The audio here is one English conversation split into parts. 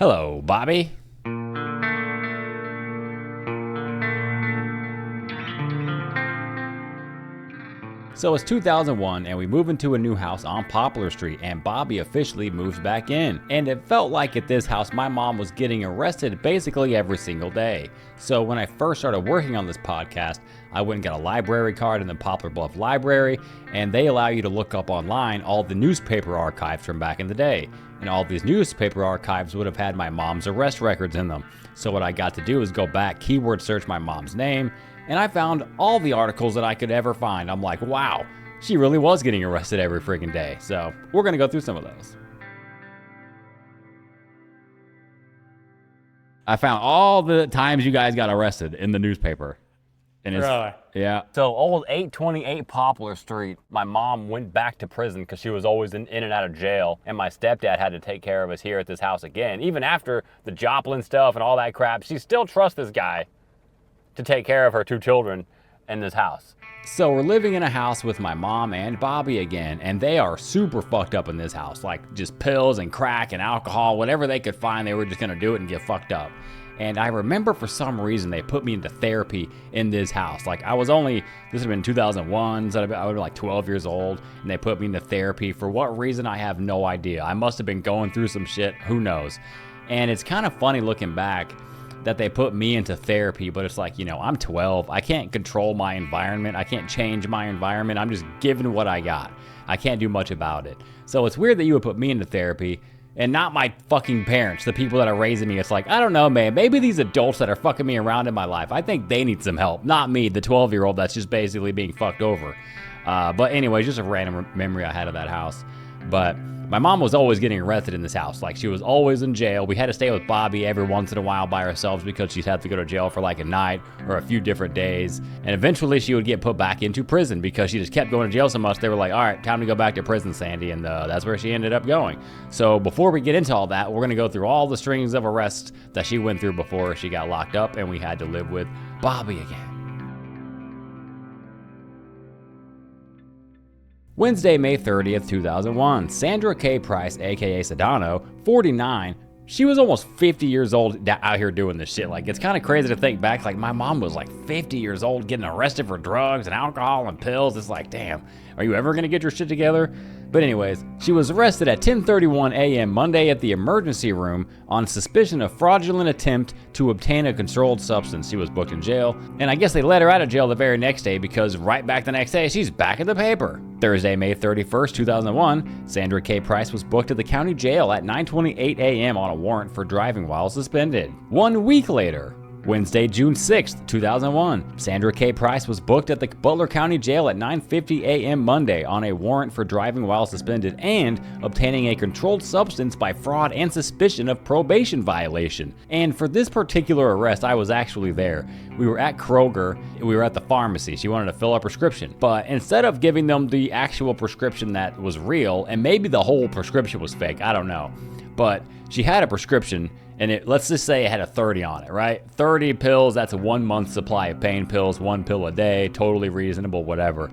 Hello, Bobby. So it's 2001 and we move into a new house on Poplar Street and Bobby officially moves back in. And it felt like at this house my mom was getting arrested basically every single day. So when I first started working on this podcast, I went and got a library card in the Poplar Bluff Library, and they allow you to look up online all the newspaper archives from back in the day. And all these newspaper archives would have had my mom's arrest records in them. So what I got to do is go back, keyword search my mom's name, and I found all the articles that I could ever find. I'm like, wow, she really was getting arrested every freaking day. So we're gonna go through some of those. I found all the times you guys got arrested in the newspaper. And it's, Really? Yeah. So old 828 Poplar Street, my mom went back to prison because she was always in and out of jail. And my stepdad had to take care of us here at this house again. Even after the Joplin stuff and all that crap, she still trusts this guy to take care of her two children in this house. So we're living in a house with my mom and Bobby again, and they are super fucked up in this house. Like just pills and crack and alcohol, whatever they could find, they were just gonna do it and get fucked up. And I remember for some reason they put me into therapy in this house. Like this would have been 2001, so I would have been like 12 years old, and they put me into therapy. For what reason, I have no idea. I must have been going through some shit, who knows. And it's kind of funny looking back that they put me into therapy, but it's like, I'm 12. I can't control my environment. I can't change my environment. I'm just given what I got. I can't do much about it. So it's weird that you would put me into therapy and not my fucking parents, the people that are raising me. It's like, I don't know, man. Maybe these adults that are fucking me around in my life, I think they need some help. Not me, the 12-year-old that's just basically being fucked over. But anyway, just a random memory I had of that house. But my mom was always getting arrested in this house. Like, she was always in jail. We had to stay with Bobby every once in a while by ourselves because she'd have to go to jail for like a night or a few different days. And eventually she would get put back into prison because she just kept going to jail so much. They were like, all right, time to go back to prison, Sandy. And that's where she ended up going. So before we get into all that, we're going to go through all the strings of arrests that she went through before she got locked up and we had to live with Bobby again. Wednesday, May 30th, 2001, Sandra K. Price, aka Sedano, 49, she was almost 50 years old out here doing this shit. Like, it's kind of crazy to think back, like, my mom was like 50 years old getting arrested for drugs and alcohol and pills. It's like, damn, are you ever gonna get your shit together? But anyways, she was arrested at 10:31 a.m. Monday at the emergency room on suspicion of fraudulent attempt to obtain a controlled substance. She was booked in jail, and I guess they let her out of jail the very next day because right back the next day, she's back in the paper. Thursday, May 31st, 2001, Sandra K. Price was booked at the county jail at 9:28 a.m. on a warrant for driving while suspended. 1 week later, Wednesday, June 6th, 2001, Sandra K. Price was booked at the Butler County Jail at 9:50 a.m. Monday on a warrant for driving while suspended and obtaining a controlled substance by fraud and suspicion of probation violation. And for this particular arrest, I was actually there. We were at Kroger, we were at the pharmacy. She wanted to fill a prescription, but instead of giving them the actual prescription that was real, and maybe the whole prescription was fake, I don't know, but she had a prescription and let's just say it had a 30 on it, right? 30 pills, that's a 1 month supply of pain pills, 1 pill a day, totally reasonable, whatever.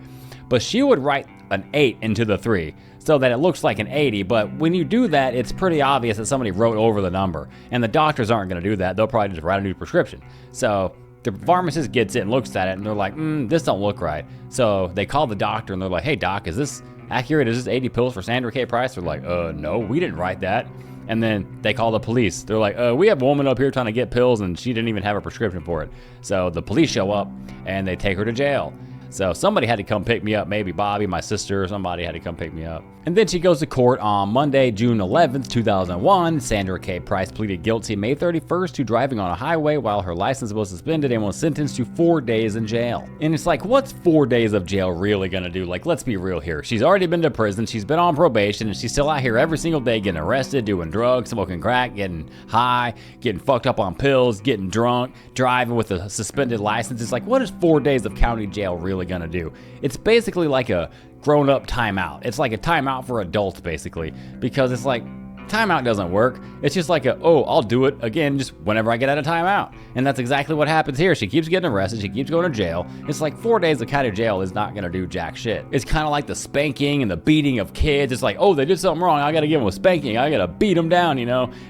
But she would write an 8 into the 3 so that it looks like an 80, but when you do that, it's pretty obvious that somebody wrote over the number, and the doctors aren't gonna do that. They'll probably just write a new prescription. So the pharmacist gets it and looks at it and they're like, this don't look right. So they call the doctor and they're like, hey doc, is this accurate? Is this 80 pills for Sandra K. Price? They're like, no, we didn't write that. And then they call the police. They're like, we have a woman up here trying to get pills and she didn't even have a prescription for it. So the police show up and they take her to jail. So somebody had to come pick me up, maybe Bobby, my sister, or somebody had to come pick me up. And then she goes to court on Monday, June 11th, 2001. Sandra K. Price pleaded guilty May 31st to driving on a highway while her license was suspended and was sentenced to 4 days in jail. And it's like, what's 4 days of jail really gonna do? Like, let's be real here. She's already been to prison, she's been on probation, and she's still out here every single day getting arrested, doing drugs, smoking crack, getting high, getting fucked up on pills, getting drunk, driving with a suspended license. It's like, what is 4 days of county jail really gonna do? It's basically like a grown-up timeout. It's like a timeout for adults, basically, because it's like, timeout doesn't work. It's just like I'll do it again just whenever I get out of timeout. And that's exactly what happens here. She keeps getting arrested, she keeps going to jail. It's like 4 days of county jail is not gonna do jack shit. It's kind of like the spanking and the beating of kids. It's like, they did something wrong, I gotta give them a spanking, I gotta beat them down,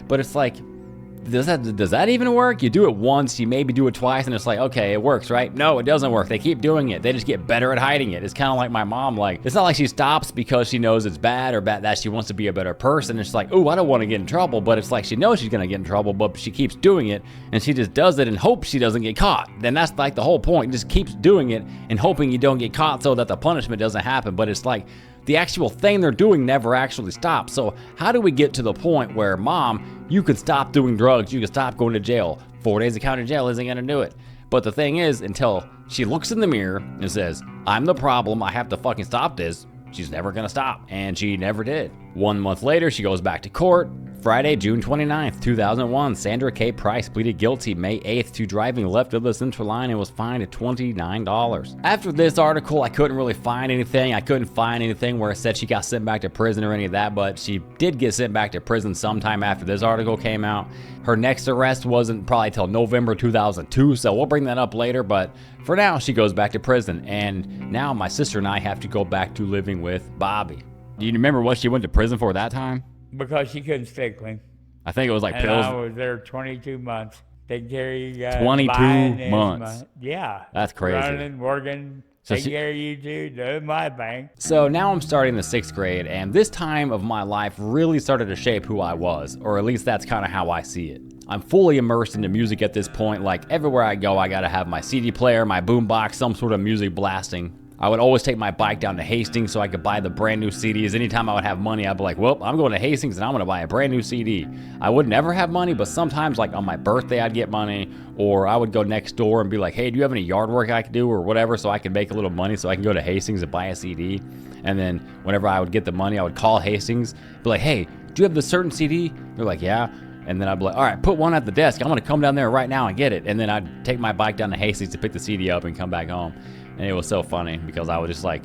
But it's like, does that even work? You do it once, you maybe do it twice, and it's like, okay, it works, right? No, it doesn't work. They keep doing it. They just get better at hiding it. It's kind of like my mom. Like, it's not like she stops because she knows it's bad or bad that she wants to be a better person. It's like, oh, I don't want to get in trouble, but it's like she knows she's gonna get in trouble, but she keeps doing it, and she just does it and hopes she doesn't get caught. Then that's like the whole point. Just keeps doing it and hoping you don't get caught so that the punishment doesn't happen. But it's like the actual thing they're doing never actually stops. So how do we get to the point where, Mom, you could stop doing drugs, you could stop going to jail? 4 days of county jail isn't gonna do it. But the thing is, until she looks in the mirror and says, I'm the problem, I have to fucking stop this, she's never gonna stop. And she never did. 1 month later, she goes back to court. Friday, June 29th, 2001, Sandra K. Price pleaded guilty May 8th to driving left of the center line and was fined at $29. After this article, I couldn't really find anything. I couldn't find anything where it said she got sent back to prison or any of that, but she did get sent back to prison sometime after this article came out. Her next arrest wasn't probably till November 2002, so we'll bring that up later, but for now, she goes back to prison, and now my sister and I have to go back to living with Bobby. Do you remember what she went to prison for that time? Because she couldn't stay clean. I think it was like and pills. I was there 22 months. Taking care of you guys. 22 months. Yeah. That's crazy. Running, working, So taking care of you two, doing my thing. So now I'm starting the 6th grade, and this time of my life really started to shape who I was, or at least that's kind of how I see it. I'm fully immersed into music at this point. Like, everywhere I go, I gotta have my CD player, my boombox, some sort of music blasting. I would always take my bike down to Hastings so I could buy the brand new CDs. Anytime I would have money, I'd be like, well, I'm going to Hastings and I'm going to buy a brand new CD. I would never have money, but sometimes, like on my birthday, I'd get money, or I would go next door and be like, hey, do you have any yard work I could do or whatever, so I could make a little money so I can go to Hastings and buy a CD. And then whenever I would get the money, I would call Hastings, be like, hey, do you have this certain CD? They're like, yeah. And then I'd be like, all right, put one at the desk. I'm going to come down there right now and get it. And then I'd take my bike down to Hastings to pick the CD up and come back home. And it was so funny because I was just like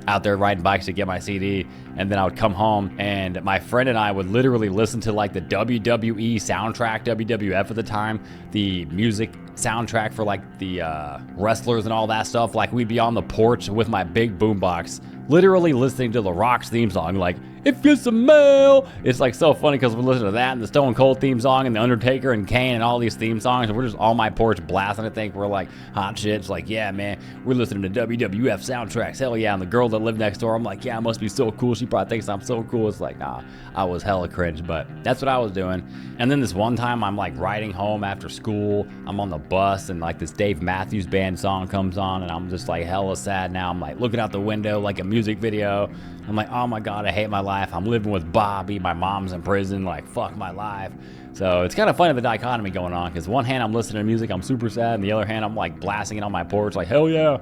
out there riding bikes to get my CD, and then I would come home and my friend and I would literally listen to like the WWE soundtrack, WWF at the time, the music soundtrack for like the wrestlers and all that stuff. Like, we'd be on the porch with my big boombox, literally listening to the Rock's theme song, like, if you smell. It's like so funny because we're listening to that and the Stone Cold theme song and the Undertaker and Kane and all these theme songs, and we're just on my porch blasting. I think we're like hot shit. It's like, yeah, man, we're listening to WWF soundtracks. Hell yeah. And the girl that lived next door, I'm like, yeah, it must be so cool. She probably thinks I'm so cool. It's like, nah, I was hella cringe, but that's what I was doing. And then this one time I'm like riding home after school, I'm on the bus, and like this Dave Matthews Band song comes on, and I'm just like hella sad now. I'm like looking out the window like a music video. I'm like, oh my God, I hate my life. I'm living with Bobby. My mom's in prison. Like, fuck my life. So it's kind of funny, the dichotomy going on, because one hand I'm listening to music, I'm super sad, and the other hand I'm like blasting it on my porch like, hell yeah.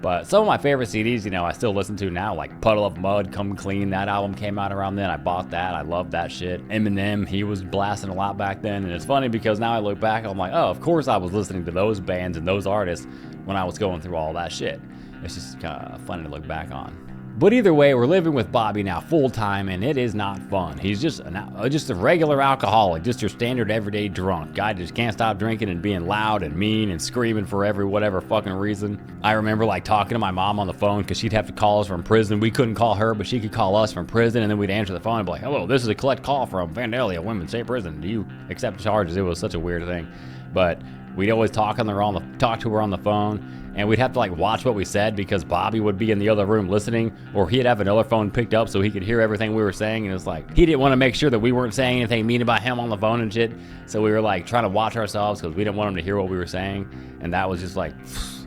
But some of my favorite CDs, you know, I still listen to now, like Puddle of Mud, Come Clean. That album came out around then. I bought that. I love that shit. Eminem, he was blasting a lot back then. And it's funny because now I look back, I'm like, oh, of course I was listening to those bands and those artists when I was going through all that shit. It's just kind of funny to look back on. But either way, we're living with Bobby now full time, and it is not fun. He's just a regular alcoholic, just your standard everyday drunk. Guy just can't stop drinking and being loud and mean and screaming for every whatever fucking reason. I remember like talking to my mom on the phone because she'd have to call us from prison. We couldn't call her, but she could call us from prison, and then we'd answer the phone and be like, hello, this is a collect call from Vandalia Women's State Prison. Do you accept charges? It was such a weird thing. But we'd always talk to her on the phone. And we'd have to like watch what we said because Bobby would be in the other room listening, or he'd have another phone picked up so he could hear everything we were saying. And it's like, he didn't want to make sure that we weren't saying anything mean about him on the phone and shit. So we were like trying to watch ourselves because we didn't want him to hear what we were saying. And that was just like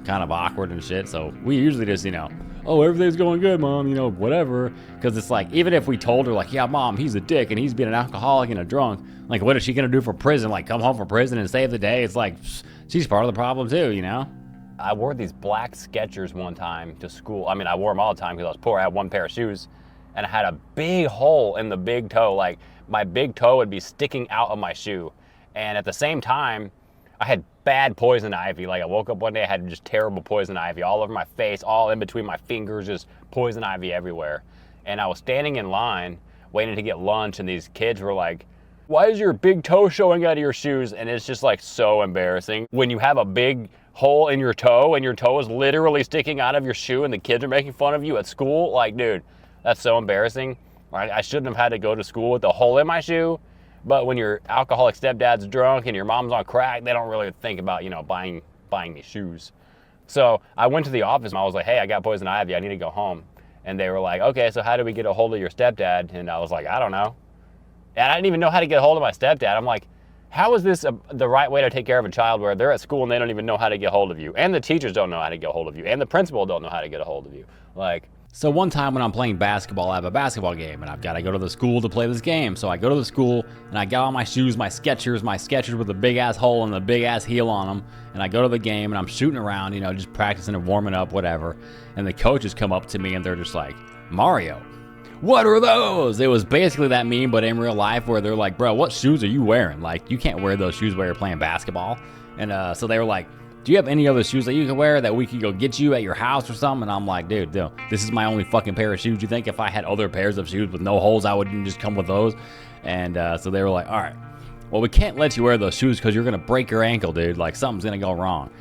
kind of awkward and shit. So we usually just, you know, oh, everything's going good, Mom, you know, whatever. Because it's like, even if we told her like, yeah, Mom, he's a dick and he's been an alcoholic and a drunk, like, what is she going to do for prison? Like, come home from prison and save the day? It's like, she's part of the problem too, you know? I wore these black Skechers one time to school. I mean, I wore them all the time because I was poor. I had one pair of shoes, and I had a big hole in the big toe. Like, my big toe would be sticking out of my shoe. And at the same time, I had bad poison ivy. Like, I woke up one day, I had just terrible poison ivy all over my face, all in between my fingers, just poison ivy everywhere. And I was standing in line waiting to get lunch, and these kids were like, why is your big toe showing out of your shoes? And it's just like so embarrassing when you have a big hole in your toe and your toe is literally sticking out of your shoe and the kids are making fun of you at school. Like, dude, that's so embarrassing. I shouldn't have had to go to school with a hole in my shoe, But when your alcoholic stepdad's drunk and your mom's on crack, they don't really think about, you know, buying me shoes. So I went to the office and I was like, hey, I got poison ivy. I need to go home. And they were like, okay, so how do we get a hold of your stepdad? And I was like, I don't know. And I didn't even know how to get a hold of my stepdad. I'm like, how is this the right way to take care of a child where they're at school and they don't even know how to get a hold of you? And the teachers don't know how to get a hold of you. And the principal don't know how to get a hold of you. Like, so one time when I'm playing basketball, I have a basketball game and I've got to go to the school to play this game. So I go to the school and I got on my shoes, my Skechers with a big ass hole and a big ass heel on them. And I go to the game and I'm shooting around, you know, just practicing and warming up, whatever. And the coaches come up to me and they're just like, Mario, what are those? It was basically that meme, but in real life where they're like, bro, what shoes are you wearing? Like, you can't wear those shoes while you're playing basketball. And so they were like, do you have any other shoes that you can wear that we could go get you at your house or something? And I'm like, dude, this is my only fucking pair of shoes. You think if I had other pairs of shoes with no holes, I wouldn't just come with those? And so they were like, all right, well, we can't let you wear those shoes because you're going to break your ankle, dude. Like, something's going to go wrong.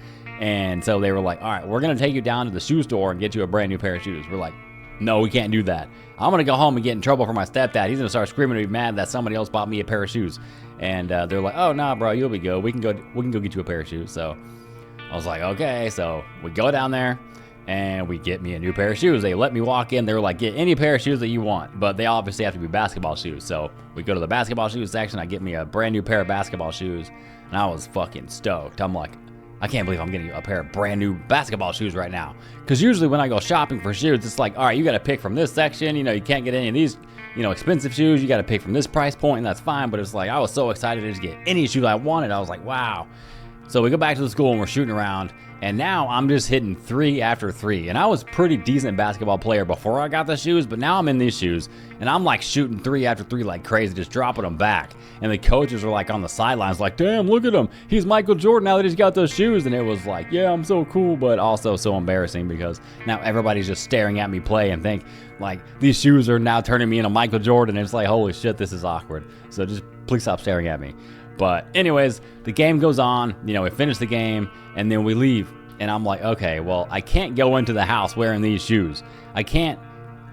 And so they were like, all right, we're going to take you down to the shoe store and get you a brand new pair of shoes. We're like, no, we can't do that. I'm going to go home and get in trouble for my stepdad. He's going to start screaming and be mad that somebody else bought me a pair of shoes. And they're like, oh, nah, bro, you'll be good. We can go get you a pair of shoes. So I was like, okay. So we go down there and we get me a new pair of shoes. They let me walk in. They were like, get any pair of shoes that you want, but they obviously have to be basketball shoes. So we go to the basketball shoes section. I get me a brand new pair of basketball shoes and I was fucking stoked. I'm like, I can't believe I'm getting a pair of brand new basketball shoes right now. Because usually when I go shopping for shoes, it's like, all right, you got to pick from this section. You know, you can't get any of these, you know, expensive shoes. You got to pick from this price point, and that's fine. But it's like, I was so excited to just get any shoes I wanted. I was like, wow. So we go back to the school and we're shooting around. And now I'm just hitting 3 after 3. And I was a pretty decent basketball player before I got the shoes, but now I'm in these shoes and I'm like shooting 3 after 3 like crazy, just dropping them back. And the coaches are like on the sidelines like, damn, look at him. He's Michael Jordan now that he's got those shoes. And it was like, yeah, I'm so cool, but also so embarrassing because now everybody's just staring at me play and think like these shoes are now turning me into Michael Jordan. And it's like, holy shit, this is awkward. So just please stop staring at me. But anyways, the game goes on, you know, we finish the game and then we leave. And I'm like, okay, well, I can't go into the house wearing these shoes. I can't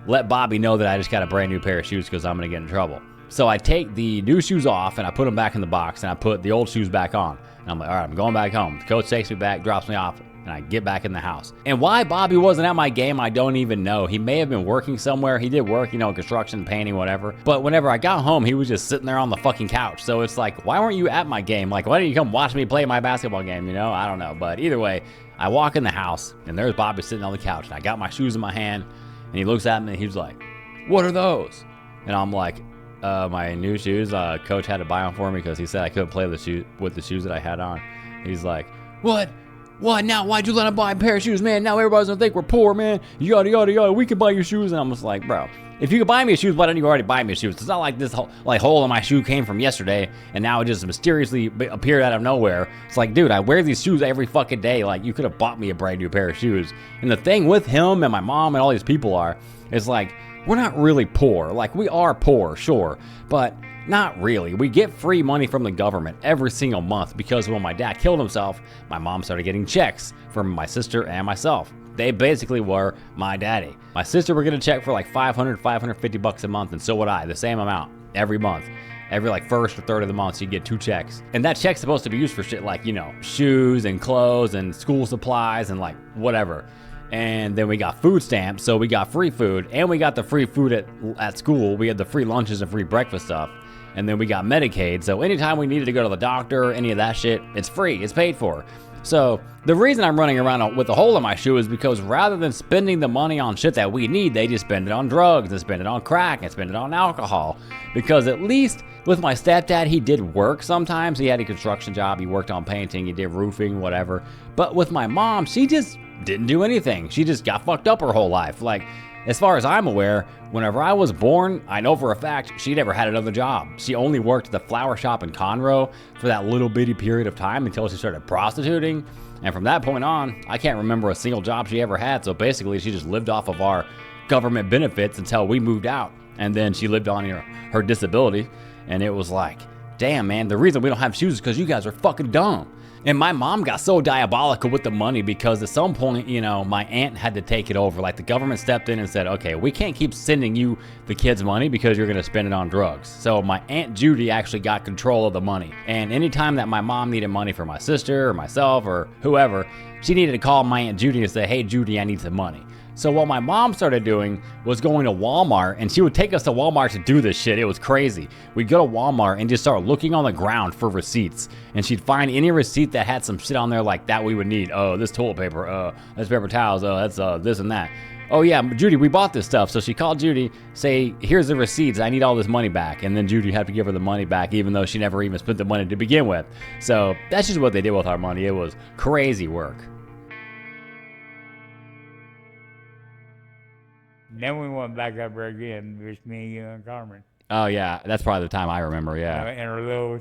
let Bobby know that I just got a brand new pair of shoes because I'm going to get in trouble. So I take the new shoes off and I put them back in the box and I put the old shoes back on. And I'm like, all right, I'm going back home. The coach takes me back, drops me off, and I get back in the house. And why Bobby wasn't at my game, I don't even know. He may have been working somewhere. He did work, you know, construction, painting, whatever. But whenever I got home, he was just sitting there on the fucking couch. So it's like, why weren't you at my game? Like, why didn't you come watch me play my basketball game, you know? I don't know. But either way, I walk in the house, and there's Bobby sitting on the couch. And I got my shoes in my hand, and he looks at me, and he's like, what are those? And I'm like, my new shoes. Coach had to buy them for me because he said I couldn't play with the shoes that I had on. He's like, what? What now? Why'd you let him buy a pair of shoes, man? Now everybody's gonna think we're poor, man. Yada, yada, yada. We can buy your shoes. And I'm just like, bro, if you could buy me shoes, why didn't you already buy me shoes? It's not like this hole in my shoe came from yesterday and now it just mysteriously appeared out of nowhere. It's like, dude, I wear these shoes every fucking day. Like, you could have bought me a brand new pair of shoes. And the thing with him and my mom and all these people is like, we're not really poor. Like, we are poor, sure, but not really. We get free money from the government every single month because when my dad killed himself, my mom started getting checks from my sister and myself. They basically were my daddy. My sister would get a check for like $550 a month, and so would I, the same amount every month. Every like first or third of the month, you get 2 checks. And that check's supposed to be used for shit like, you know, shoes and clothes and school supplies and like whatever. And then we got food stamps, so we got free food, and we got the free food at school. We had the free lunches and free breakfast stuff. And then we got Medicaid, so anytime we needed to go to the doctor or any of that shit, it's free, it's paid for. So the reason I'm running around with a hole in my shoe is because rather than spending the money on shit that we need, they just spend it on drugs and spend it on crack and spend it on alcohol. Because at least with my stepdad, he did work sometimes. He had a construction job, he worked on painting, he did roofing, whatever. But with my mom, she just didn't do anything. She just got fucked up her whole life. Like, as far as I'm aware, whenever I was born, I know for a fact she never had another job. She only worked at the flower shop in Conroe for that little bitty period of time until she started prostituting. And from that point on, I can't remember a single job she ever had. So basically, she just lived off of our government benefits until we moved out. And then she lived on her disability. And it was like, damn, man, the reason we don't have shoes is because you guys are fucking dumb. And my mom got so diabolical with the money because at some point, you know, my aunt had to take it over. Like the government stepped in and said, okay, we can't keep sending you the kids' money because you're going to spend it on drugs. So my Aunt Judy actually got control of the money. And anytime that my mom needed money for my sister or myself or whoever, she needed to call my Aunt Judy and say, hey, Judy, I need some money. So what my mom started doing was going to Walmart, and she would take us to Walmart to do this shit. It was crazy. We'd go to Walmart and just start looking on the ground for receipts, and she'd find any receipt that had some shit on there like that we would need. Oh, this toilet paper, this paper towels, that's this and that. Oh yeah, Judy, we bought this stuff. So she called Judy, say, here's the receipts, I need all this money back. And then Judy had to give her the money back even though she never even spent the money to begin with. So that's just what they did with our money. It was crazy work. Then we went back up there again, just me, you, and Carmen. Oh yeah, that's probably the time I remember, yeah. In our little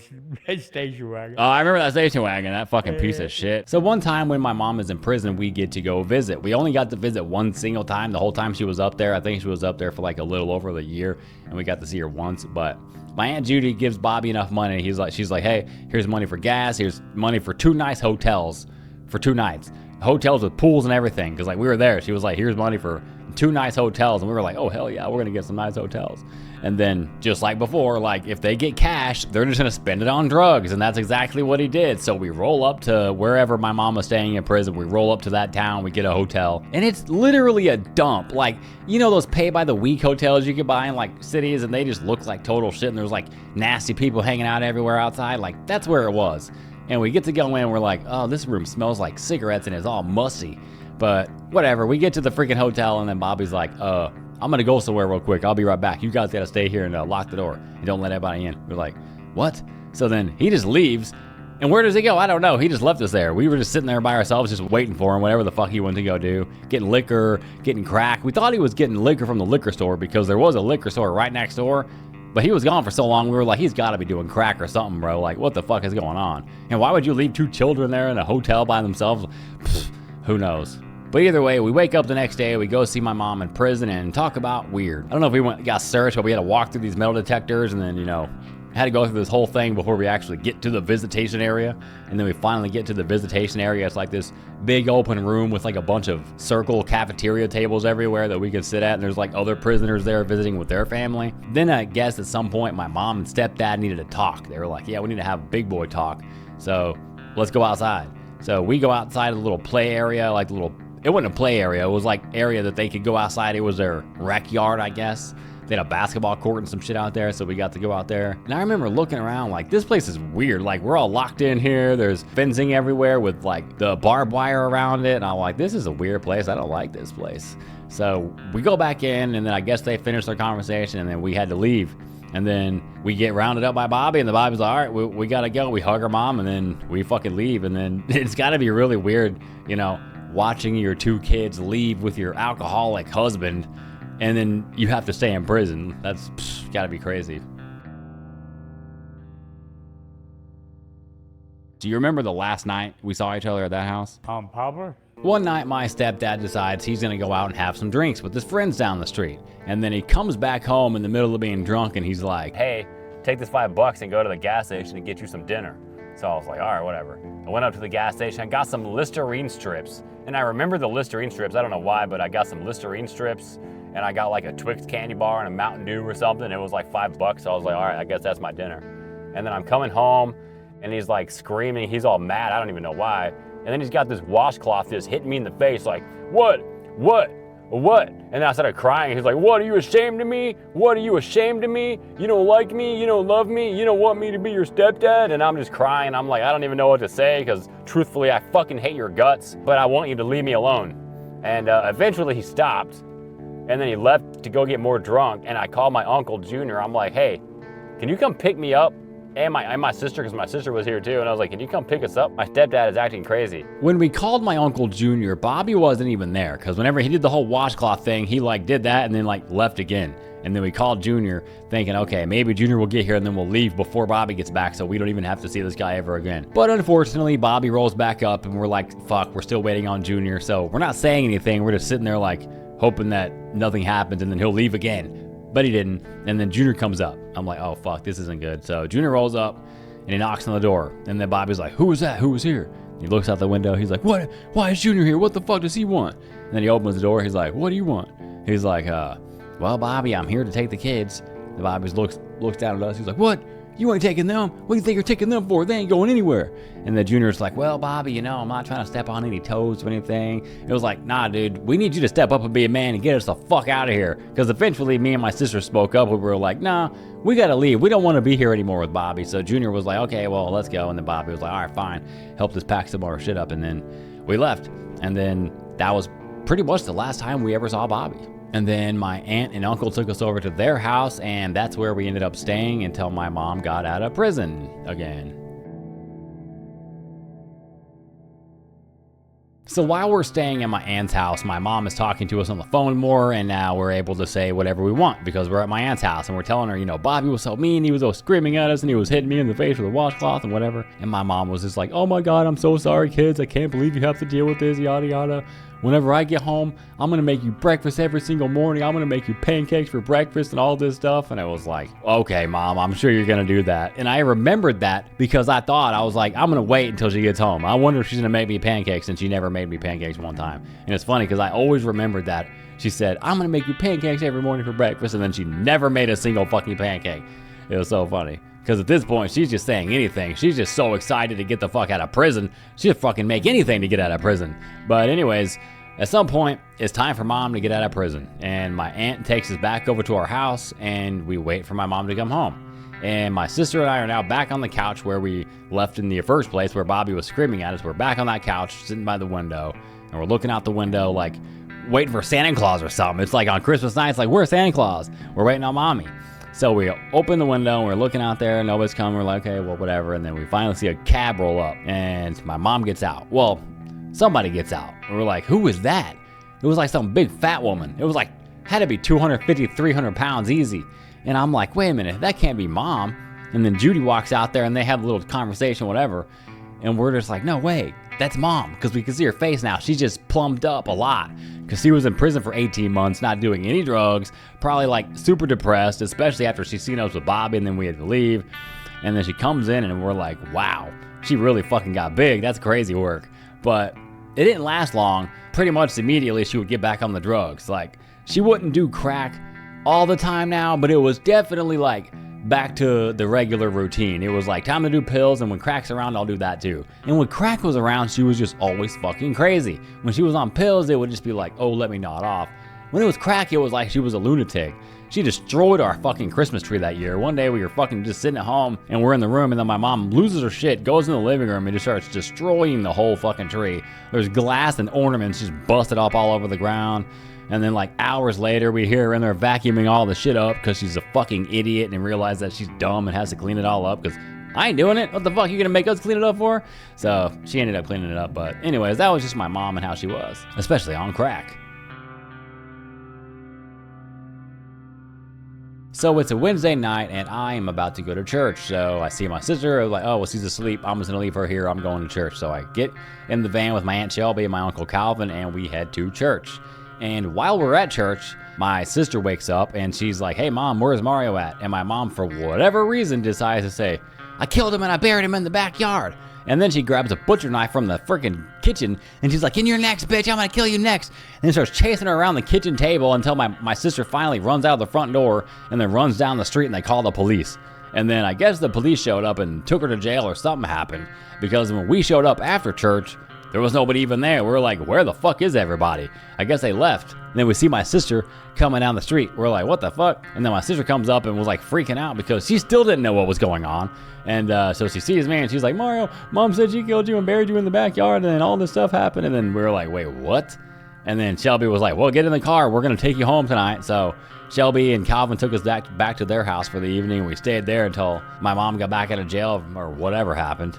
station wagon. Oh, I remember that station wagon, that fucking piece of shit. So one time when my mom is in prison, we get to go visit. We only got to visit one single time the whole time she was up there. I think she was up there for like a little over the year, and we got to see her once. But my Aunt Judy gives Bobby enough money. She's like, hey, here's money for gas. Here's money for 2 nice hotels for 2 nights. Hotels with pools and everything, because like we were there. She was like, here's money for 2 nice hotels, and we were like, oh hell yeah, we're gonna get some nice hotels. And then just like before, like if they get cash, they're just gonna spend it on drugs, and that's exactly what he did. So we roll up to wherever my mom was staying in prison. We roll up to that town, we get a hotel, and it's literally a dump. Like, you know those pay by the week hotels you can buy in like cities, and they just look like total shit, and there's like nasty people hanging out everywhere outside. Like that's where it was. And we get to go in, we're like, oh, this room smells like cigarettes and it's all musty. But whatever, we get to the freaking hotel, and then Bobby's like, I'm gonna go somewhere real quick. I'll be right back. You guys gotta stay here and lock the door and don't let anybody in. We're like, what? So then he just leaves. And where does he go? I don't know. He just left us there. We were just sitting there by ourselves, just waiting for him, whatever the fuck he went to go do. Getting liquor, getting crack. We thought he was getting liquor from the liquor store because there was a liquor store right next door. But he was gone for so long, we were like, he's gotta be doing crack or something, bro. Like, what the fuck is going on? And why would you leave 2 children there in a hotel by themselves? Pfft, who knows? But either way, we wake up the next day, we go see my mom in prison and talk about weird. I don't know if we got searched, but we had to walk through these metal detectors, and then, you know, had to go through this whole thing before we actually get to the visitation area. And then we finally get to the visitation area. It's like this big open room with like a bunch of circle cafeteria tables everywhere that we can sit at, and there's like other prisoners there visiting with their family. Then I guess at some point my mom and stepdad needed to talk. They were like, yeah, we need to have a big boy talk, so let's go outside. So we go outside of the little play area, like the little, it wasn't a play area, it was like area that they could go outside. It was their rec yard, I guess. They had a basketball court and some shit out there, so we got to go out there. And I remember looking around like, this place is weird. Like, we're all locked in here. There's fencing everywhere with like the barbed wire around it. And I'm like, this is a weird place. I don't like this place. So we go back in, and then I guess they finished their conversation, and then we had to leave. And then we get rounded up by Bobby, and the Bobby's like, all right, we gotta go. We hug our mom, and then we fucking leave. And then it's gotta be really weird, you know, watching your 2 kids leave with your alcoholic husband, and then you have to stay in prison. That's gotta be crazy. Do you remember the last night we saw each other at that house? On Poplar? One night, my stepdad decides he's gonna go out and have some drinks with his friends down the street. And then he comes back home in the middle of being drunk, and he's like, hey, take this $5 and go to the gas station and get you some dinner. So I was like, all right, whatever. I went up to the gas station, I got some Listerine strips. And I remember the Listerine strips, I don't know why, but I got some Listerine strips, and I got like a Twix candy bar and a Mountain Dew or something. It was like $5, so I was like, all right, I guess that's my dinner. And then I'm coming home, and he's like screaming, he's all mad, I don't even know why. And then he's got this washcloth just hitting me in the face, like, what? And then I started crying. He's like, what, are you ashamed of me? What, are you ashamed of me? You don't like me? You don't love me? You don't want me to be your stepdad? And I'm just crying. I'm like, I don't even know what to say, because truthfully, I fucking hate your guts, but I want you to leave me alone. And eventually he stopped, and then he left to go get more drunk, and I called my Uncle Junior. I'm like, hey, can you come pick me up? And my sister, because my sister was here too, and I was like, can you come pick us up? My stepdad is acting crazy. When we called my Uncle Junior, Bobby wasn't even there, because whenever he did the whole washcloth thing, he like did that and then like left again. And then we called Junior thinking, okay, maybe Junior will get here and then we'll leave before Bobby gets back, so we don't even have to see this guy ever again. But unfortunately, Bobby rolls back up, and we're like, fuck, we're still waiting on Junior. So we're not saying anything, we're just sitting there like hoping that nothing happens and then he'll leave again. but he didn't. And then Junior comes up. I'm like, oh fuck, this isn't good. So Junior rolls up and he knocks on the door. And then Bobby's like, who was that? Who was here? He looks out the window. He's like, what? Why is Junior here? What the fuck does he want? And then he opens the door. He's like, what do you want? He's like, well, Bobby, I'm here to take the kids. And Bobby looks down at us. He's like, what? You ain't taking them? What do you think you're taking them for? They ain't going anywhere. And the Junior's like, well, Bobby, I'm not trying to step on any toes or anything. It was like, nah, dude, we need you to step up and be a man and get us the fuck out of here. Because eventually me and my sister spoke up. We were like, nah, we got to leave. We don't want to be here anymore with Bobby. So Junior was like, okay, well, let's go. And then Bobby was like, all right, fine. Helped us pack some more shit up. And then we left. And then that was pretty much the last time we ever saw Bobby. And then my aunt and uncle took us over to their house, and that's where we ended up staying until my mom got out of prison again. So while we're staying at my aunt's house, my mom is talking to us on the phone more, and now we're able to say whatever we want because we're at my aunt's house, and we're telling her, Bobby was so mean, he was always screaming at us, and he was hitting me in the face with a washcloth and whatever. And my mom was just like, oh my God, I'm so sorry, kids. I can't believe you have to deal with this, yada yada. Whenever I get home, I'm going to make you breakfast every single morning. I'm going to make you pancakes for breakfast and all this stuff. And I was like, okay, Mom, I'm sure you're going to do that. And I remembered that because I was like, I'm going to wait until she gets home. I wonder if she's going to make me pancakes, and she never made me pancakes one time. And it's funny because I always remembered that. She said, I'm going to make you pancakes every morning for breakfast. And then she never made a single fucking pancake. It was so funny. Because at this point, she's just saying anything. She's just so excited to get the fuck out of prison. She'll fucking make anything to get out of prison. But anyways, at some point, it's time for Mom to get out of prison. And my aunt takes us back over to our house, and we wait for my mom to come home. And my sister and I are now back on the couch where we left in the first place, where Bobby was screaming at us. We're back on that couch, sitting by the window, and we're looking out the window like waiting for Santa Claus or something. It's like on Christmas night, it's like, where's Santa Claus? We're waiting on Mommy. So we open the window, and we're looking out there, and nobody's coming. We're like, okay, well, whatever. And then we finally see a cab roll up, and my mom gets out. Well, somebody gets out. And we're like, who is that? It was like some big fat woman. It was like, had to be 250, 300 pounds easy. And I'm like, wait a minute, that can't be Mom. And then Judy walks out there, and they have a little conversation, whatever. And we're just like, no way, that's Mom. Because we can see her face now. She's just plumped up a lot. Because she was in prison for 18 months, not doing any drugs, probably like super depressed, especially after she's seen us with Bobby, and then we had to leave. And then she comes in, and we're like, wow, she really fucking got big. That's crazy work. But it didn't last long. Pretty much immediately, she would get back on the drugs. Like, she wouldn't do crack all the time now, but it was definitely like back to the regular routine. It was like time to do pills, and when crack's around, I'll do that too. And when crack was around, she was just always fucking crazy. When she was on pills, it would just be like, oh, let me nod off. When it was crack, it was like she was a lunatic. She destroyed our fucking Christmas tree that year. One day we were fucking just sitting at home, and we're in the room, and then my mom loses her shit, goes in the living room, and just starts destroying the whole fucking tree. There's glass and ornaments just busted up all over the ground. And then like hours later, we hear her in there vacuuming all the shit up because she's a fucking idiot and realized that she's dumb and has to clean it all up because I ain't doing it. What the fuck you gonna make us clean it up for? So she ended up cleaning it up. But anyways, that was just my mom and how she was, especially on crack. So it's a Wednesday night, and I am about to go to church. So I see my sister. I was like, oh, well, she's asleep. I'm just going to leave her here. I'm going to church. So I get in the van with my Aunt Shelby and my Uncle Calvin, and we head to church. And while we're at church, my sister wakes up, and she's like, hey, Mom, where's Mario at? And my mom, for whatever reason, decides to say, I killed him, and I buried him in the backyard. And then she grabs a butcher knife from the freaking kitchen, and she's like, in your next, bitch, I'm gonna kill you next. And then starts chasing her around the kitchen table until my sister finally runs out of the front door and then runs down the street, and they call the police. And then I guess the police showed up and took her to jail, or something happened, because when we showed up after church, there was nobody even there. We were like, where the fuck is everybody? I guess they left. And then we see my sister coming down the street. We're like, what the fuck? And then my sister comes up and was like freaking out because she still didn't know what was going on. And so she sees me, and she's like, Mario, Mom said she killed you and buried you in the backyard, and then all this stuff happened. And then we were like, wait, what? And then Shelby was like, well, get in the car. We're going to take you home tonight. So Shelby and Calvin took us back to their house for the evening. We stayed there until my mom got back out of jail or whatever happened.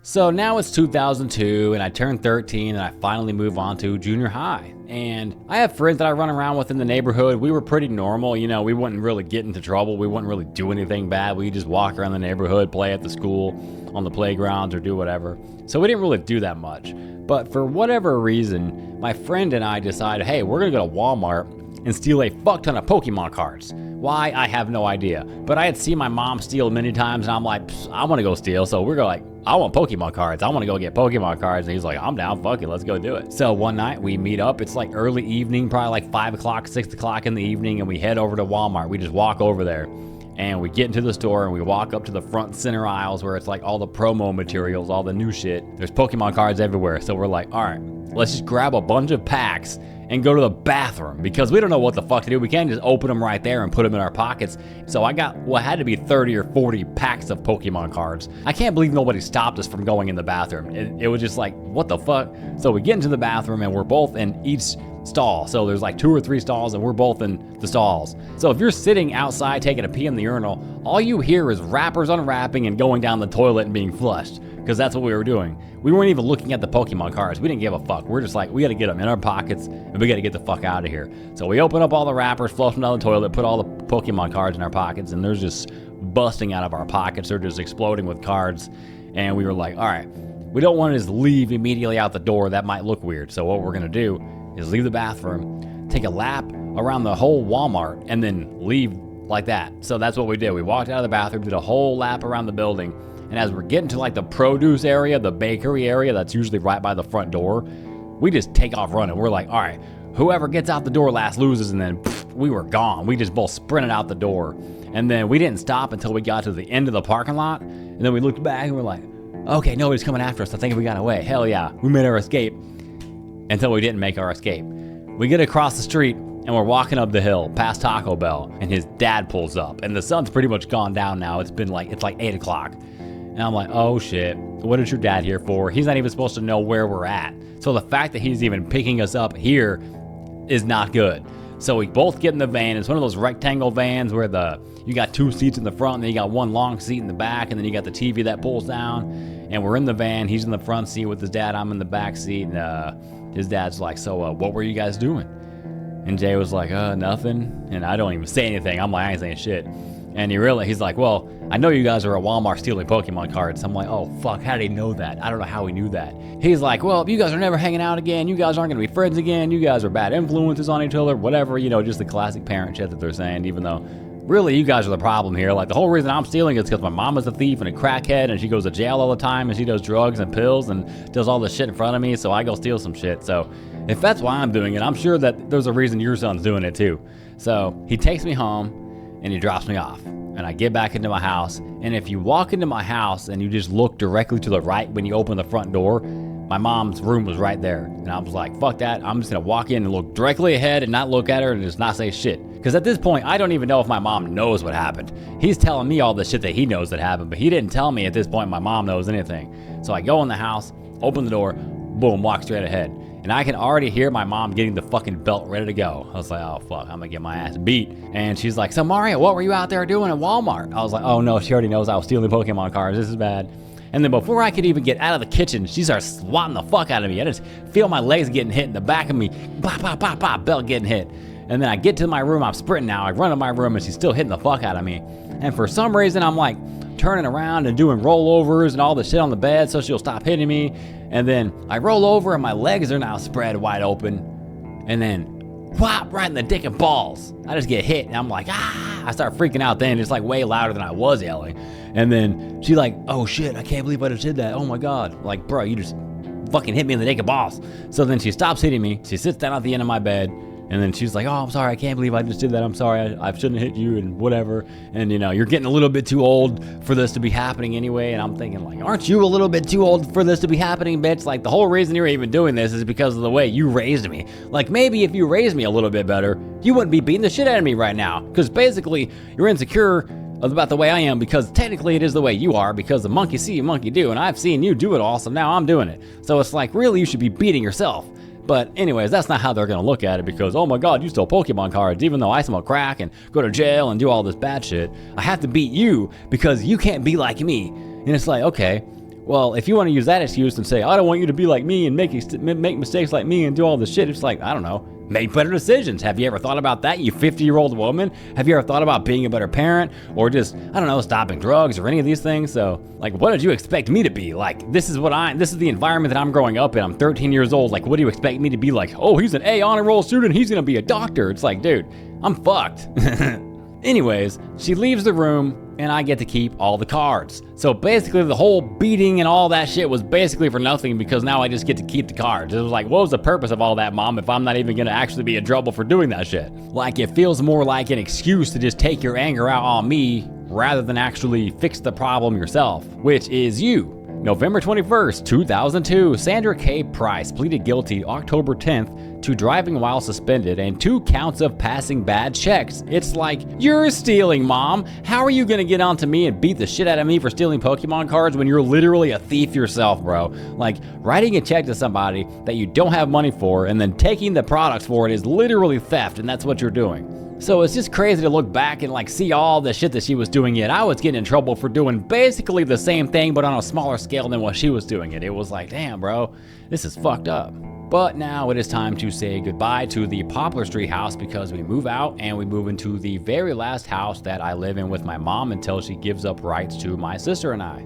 So now it's 2002 and I turned 13 and I finally move on to junior high. And I have friends that I run around with in the neighborhood. We were pretty normal, you know, we wouldn't really get into trouble. We wouldn't really do anything bad. We just walk around the neighborhood, play at the school, on the playgrounds, or do whatever. So we didn't really do that much. But for whatever reason, my friend and I decided, hey, we're gonna go to Walmart and steal a fuck ton of Pokemon cards. Why? I have no idea. But I had seen my mom steal many times and I'm like, I wanna go steal. So we're like, I want Pokemon cards. I wanna go get Pokemon cards. And he's like, I'm down, fuck it, let's go do it. So one night we meet up, it's like early evening, probably like 5 o'clock, 6 o'clock in the evening, and we head over to Walmart. We just walk over there and we get into the store and we walk up to the front center aisles where it's like all the promo materials, all the new shit. There's Pokemon cards everywhere. So we're like, all right, let's just grab a bunch of packs and go to the bathroom because we don't know what the fuck to do. We can't just open them right there and put them in our pockets. So I got what had to be 30 or 40 packs of Pokemon cards. I can't believe nobody stopped us from going in the bathroom. It was just like, what the fuck? So we get into the bathroom and we're both in each stall. So there's like 2 or 3 stalls and we're both in the stalls. So if you're sitting outside taking a pee in the urinal, all you hear is wrappers unwrapping and going down the toilet and being flushed, because that's what we were doing. We weren't even looking at the Pokemon cards. We didn't give a fuck. We're just like, we gotta get them in our pockets and we gotta get the fuck out of here. So we open up all the wrappers, flush them down the toilet, put all the Pokemon cards in our pockets, and they're just busting out of our pockets. They're just exploding with cards. And we were like, all right, we don't want to just leave immediately out the door. That might look weird. So what we're gonna do is leave the bathroom, take a lap around the whole Walmart, and then leave like that. So that's what we did. We walked out of the bathroom, did a whole lap around the building, and as we're getting to like the produce area, the bakery area that's usually right by the front door, we just take off running. We're like, all right, whoever gets out the door last loses, and then we were gone. We just both sprinted out the door. And then we didn't stop until we got to the end of the parking lot, and then we looked back and we're like, okay, nobody's coming after us. I think we got away. Hell yeah, we made our escape. Until we didn't make our escape. We get across the street and we're walking up the hill past Taco Bell, and his dad pulls up, and the sun's pretty much gone down now. It's like 8 o'clock. And I'm like, oh shit, what is your dad here for? He's not even supposed to know where we're at. So the fact that he's even picking us up here is not good. So we both get in the van. It's one of those rectangle vans where you got 2 seats in the front, and then you got 1 long seat in the back, and then you got the TV that pulls down. And we're in the van. He's in the front seat with his dad. I'm in the back seat. And his dad's like, so what were you guys doing? And Jay was like, nothing. And I don't even say anything. I'm like, I ain't saying shit. And he's like, well, I know you guys are at Walmart stealing Pokemon cards. I'm like, oh fuck, how did he know that? I don't know how he knew that. He's like, well, you guys are never hanging out again. You guys aren't gonna be friends again. You guys are bad influences on each other, whatever, just the classic parent shit that they're saying, even though really you guys are the problem here. Like the whole reason I'm stealing is because my mom is a thief and a crackhead, and she goes to jail all the time, and she does drugs and pills and does all this shit in front of me, so I go steal some shit. So if that's why I'm doing it, I'm sure that there's a reason your son's doing it too. So he takes me home and he drops me off, and I get back into my house. And if you walk into my house and you just look directly to the right when you open the front door, my mom's room was right there. And I was like, fuck that, I'm just gonna walk in and look directly ahead and not look at her and just not say shit. Because at this point, I don't even know if my mom knows what happened. He's telling me all the shit that he knows that happened, but he didn't tell me at this point my mom knows anything. So I go in the house, open the door, boom, walk straight ahead. And I can already hear my mom getting the fucking belt ready to go. I was like, oh fuck, I'm gonna get my ass beat. And she's like, so Mario, what were you out there doing at Walmart? I was like, oh no, she already knows I was stealing Pokemon cards. This is bad. And then before I could even get out of the kitchen, she starts swatting the fuck out of me. I just feel my legs getting hit in the back of me. Bop, bop, bop, bop, belt getting hit. And then I get to my room, I'm sprinting now. I run to my room and she's still hitting the fuck out of me. And for some reason, I'm like turning around and doing rollovers and all the shit on the bed so she'll stop hitting me. And then I roll over and my legs are now spread wide open. And then whop, right in the dick and balls. I just get hit and I'm like, ah! I start freaking out then. It's like way louder than I was yelling. And then she's like, oh shit, I can't believe I just did that. Oh my God. Like, bro, you just fucking hit me in the dick and balls. So then she stops hitting me. She sits down at the end of my bed. And then she's like, oh, I'm sorry, I can't believe I just did that. I'm sorry, I shouldn't have hit you and whatever. And you're getting a little bit too old for this to be happening anyway. And I'm thinking like, aren't you a little bit too old for this to be happening, bitch? Like the whole reason you're even doing this is because of the way you raised me. Like maybe if you raised me a little bit better, you wouldn't be beating the shit out of me right now. Because basically you're insecure about the way I am, because technically it is the way you are, because the monkey see, monkey do. And I've seen you do it all, so now I'm doing it. So it's like, really, you should be beating yourself. But anyways, that's not how they're gonna look at it, because, oh my God, you stole Pokemon cards, even though I smoke crack and go to jail and do all this bad shit. I have to beat you because you can't be like me. And it's like, okay, Well, if you want to use that excuse and say, I don't want you to be like me and make mistakes like me and do all this shit, it's like, I don't know, make better decisions. Have you ever thought about that, you 50-year-old woman? Have you ever thought about being a better parent or just, I don't know, stopping drugs or any of these things? So, like, what did you expect me to be? Like, this is the environment that I'm growing up in. I'm 13 years old. Like, what do you expect me to be like? Oh, he's an A honor roll student. He's gonna be a doctor. It's like, dude, I'm fucked. Anyways, she leaves the room and I get to keep all the cards. So basically the whole beating and all that shit was basically for nothing because now I just get to keep the cards. It was like, what was the purpose of all that, Mom, if I'm not even gonna actually be in trouble for doing that shit? Like, it feels more like an excuse to just take your anger out on me rather than actually fix the problem yourself, which is you. November 21st, 2002, Sandra K. Price pleaded guilty October 10th to driving while suspended and 2 counts of passing bad checks. It's like, you're stealing, Mom. How are you gonna get onto me and beat the shit out of me for stealing Pokemon cards when you're literally a thief yourself, bro? Like, writing a check to somebody that you don't have money for and then taking the products for it is literally theft, and that's what you're doing. So it's just crazy to look back and like see all the shit that she was doing, yet I was getting in trouble for doing basically the same thing but on a smaller scale than what she was doing it. It was like, damn, bro, this is fucked up. But now it is time to say goodbye to the Poplar Street house because we move out and we move into the very last house that I live in with my mom until she gives up rights to my sister and I.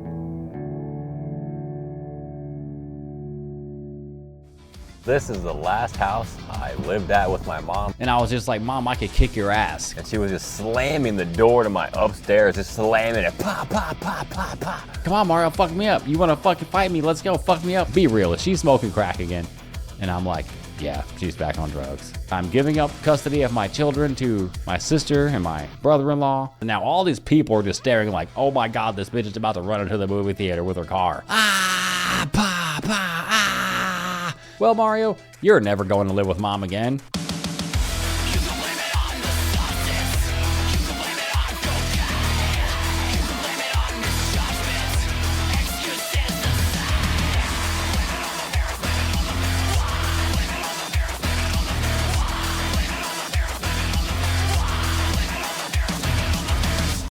This is the last house I lived at with my mom. And I was just like, Mom, I could kick your ass. And she was just slamming the door to my upstairs, just slamming it, pop, pop, pop, pop, pop. Come on, Mario, fuck me up. You wanna fucking fight me? Let's go, fuck me up. Be real, is she smoking crack again? And I'm like, yeah, she's back on drugs. I'm giving up custody of my children to my sister and my brother-in-law. And now all these people are just staring like, oh my God, this bitch is about to run into the movie theater with her car. Ah, pa, pa, ah. Well, Mario, you're never going to live with Mom again.